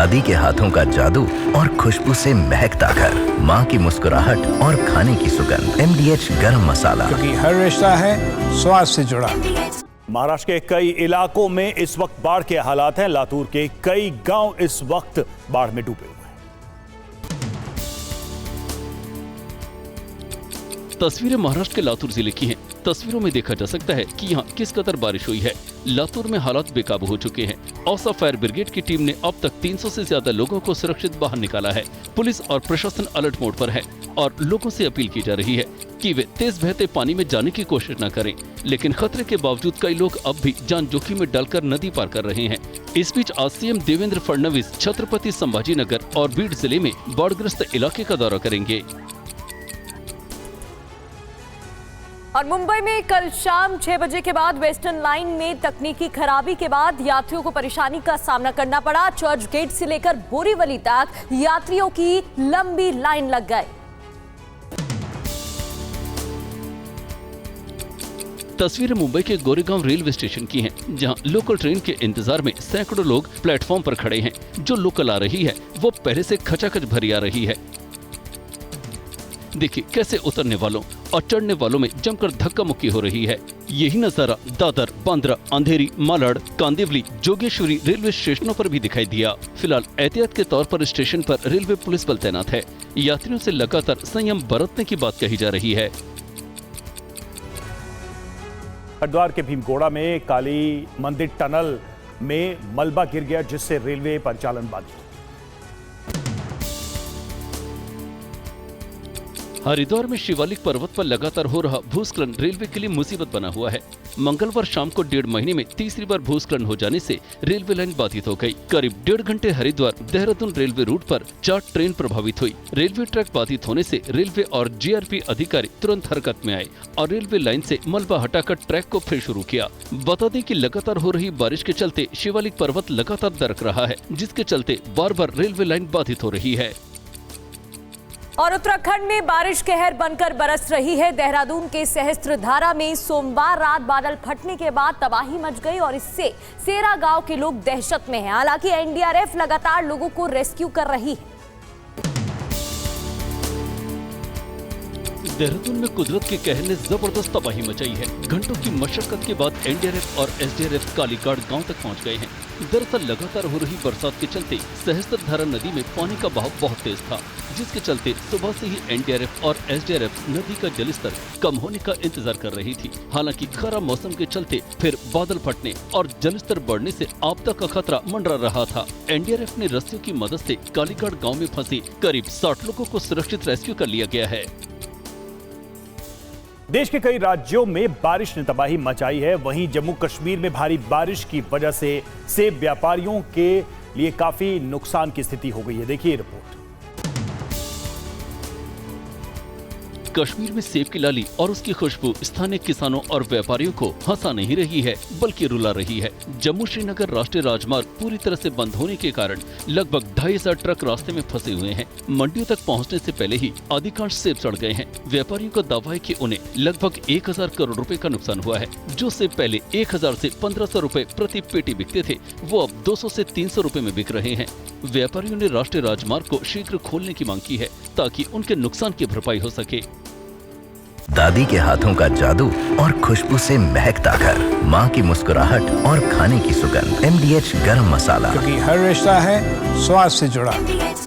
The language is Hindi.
दादी के हाथों का जादू और खुशबू से महकता घर, माँ की मुस्कुराहट और खाने की सुगंध। MDH गरम मसाला, क्योंकि हर रिश्ता है स्वाद से जुड़ा। महाराष्ट्र के कई इलाकों में इस वक्त बाढ़ के हालात हैं। लातूर के कई गांव इस वक्त बाढ़ में डूबे हुए हैं। तस्वीरें महाराष्ट्र के लातूर जिले की हैं। तस्वीरों में देखा जा सकता है कि यहाँ किस कदर बारिश हुई है। लातूर में हालात बेकाबू हो चुके हैं। औसा फायर ब्रिगेड की टीम ने अब तक 300 से ज्यादा लोगों को सुरक्षित बाहर निकाला है। पुलिस और प्रशासन अलर्ट मोड पर है और लोगों से अपील की जा रही है कि वे तेज बहते पानी में जाने की कोशिश न करें। लेकिन खतरे के बावजूद कई लोग अब भी जान जोखिम में डालकर नदी पार कर रहे हैं। इस बीच आज सीएम देवेंद्र फडणवीस छत्रपति संभाजीनगर और बीड जिले में बाढ़ग्रस्त इलाके का दौरा करेंगे। और मुंबई में कल शाम 6 बजे के बाद वेस्टर्न लाइन में तकनीकी खराबी के बाद यात्रियों को परेशानी का सामना करना पड़ा। चर्च गेट से लेकर बोरीवली तक यात्रियों की लंबी लाइन लग गई। तस्वीरें मुंबई के गोरेगांव रेलवे स्टेशन की हैं, जहां लोकल ट्रेन के इंतजार में सैकड़ों लोग प्लेटफॉर्म पर खड़े हैं। जो लोकल आ रही है वो पहले से खचाखच भरी आ रही है। देखिए कैसे उतरने वालों और चढ़ने वालों में जमकर धक्का मुक्की हो रही है। यही नजारा दादर, बांद्रा, अंधेरी, मालाड, कांदिवली, जोगेश्वरी रेलवे स्टेशनों पर भी दिखाई दिया। फिलहाल एहतियात के तौर पर स्टेशन पर रेलवे पुलिस बल तैनात है। यात्रियों से लगातार संयम बरतने की बात कही जा रही है। हरिद्वार के भीमगोड़ा में काली मंदिर टनल में मलबा गिर गया, जिससे रेलवे परिचालन बाधित। हरिद्वार में शिवालिक पर्वत पर लगातार हो रहा भूस्खलन रेलवे के लिए मुसीबत बना हुआ है। मंगलवार शाम को 1.5 महीने में तीसरी बार भूस्खलन हो जाने से रेलवे लाइन बाधित हो गई। करीब 1.5 घंटे हरिद्वार देहरादून रेलवे रूट पर 4 ट्रेन प्रभावित हुई। रेलवे ट्रैक बाधित होने से रेलवे और GRP अधिकारी तुरंत हरकत में आए और रेलवे लाइन से मलबा हटाकर ट्रैक को फिर शुरू किया। बता दें कि लगातार हो रही बारिश के चलते शिवालिक पर्वत लगातार दरक रहा है, जिसके चलते बार बार रेलवे लाइन बाधित हो रही है। और उत्तराखंड में बारिश कहर बनकर बरस रही है। देहरादून के सहस्त्रधारा में सोमवार रात बादल फटने के बाद तबाही मच गई और इससे सेरा गांव के लोग दहशत में हैं। हालांकि NDRF लगातार लोगों को रेस्क्यू कर रही है। देहरादून में कुदरत के कहर ने जबरदस्त तबाही मचाई है। घंटों की मशक्कत के बाद NDRF और SDRF कालीघाट गांव तक पहुंच गए हैं। दरअसल लगातार हो रही बरसात के चलते सहस्त्रधारा नदी में पानी का बहाव बहुत तेज था, जिसके चलते सुबह से ही NDRF और SDRF नदी का जलस्तर कम होने का इंतजार कर रही थी। हालांकि खराब मौसम के चलते फिर बादल फटने और जलस्तर बढ़ने से आपदा का खतरा मंडरा रहा था। NDRF ने रस्सियों की मदद से कालीघाट गाँव में फंसे करीब 60 लोगों को सुरक्षित रेस्क्यू कर लिया गया है। देश के कई राज्यों में बारिश ने तबाही मचाई है। वहीं जम्मू कश्मीर में भारी बारिश की वजह से सेब व्यापारियों के लिए काफी नुकसान की स्थिति हो गई है। देखिए रिपोर्ट। कश्मीर में सेब की लाली और उसकी खुशबू स्थानीय किसानों और व्यापारियों को हंसा नहीं रही है, बल्कि रुला रही है। जम्मू श्रीनगर राष्ट्रीय राजमार्ग पूरी तरह से बंद होने के कारण लगभग 2,500 ट्रक रास्ते में फंसे हुए हैं। मंडियों तक पहुंचने से पहले ही अधिकांश सेब सड़ गए हैं। व्यापारियों का दावा है कि उन्हें लगभग 1,000 करोड़ रुपए का नुकसान हुआ है। जो सेब पहले 1,000 से 1,500 रुपए प्रति पेटी बिकते थे, वो अब 200 से 300 रुपए में बिक रहे हैं। व्यापारियों ने राष्ट्रीय राजमार्ग को शीघ्र खोलने की मांग की है, ताकि उनके नुकसान की भरपाई हो सके। दादी के हाथों का जादू और खुशबू से महकता घर, माँ की मुस्कुराहट और खाने की सुगंध। MDH गरम मसाला, क्योंकि हर रिश्ता है स्वाद से जुड़ा।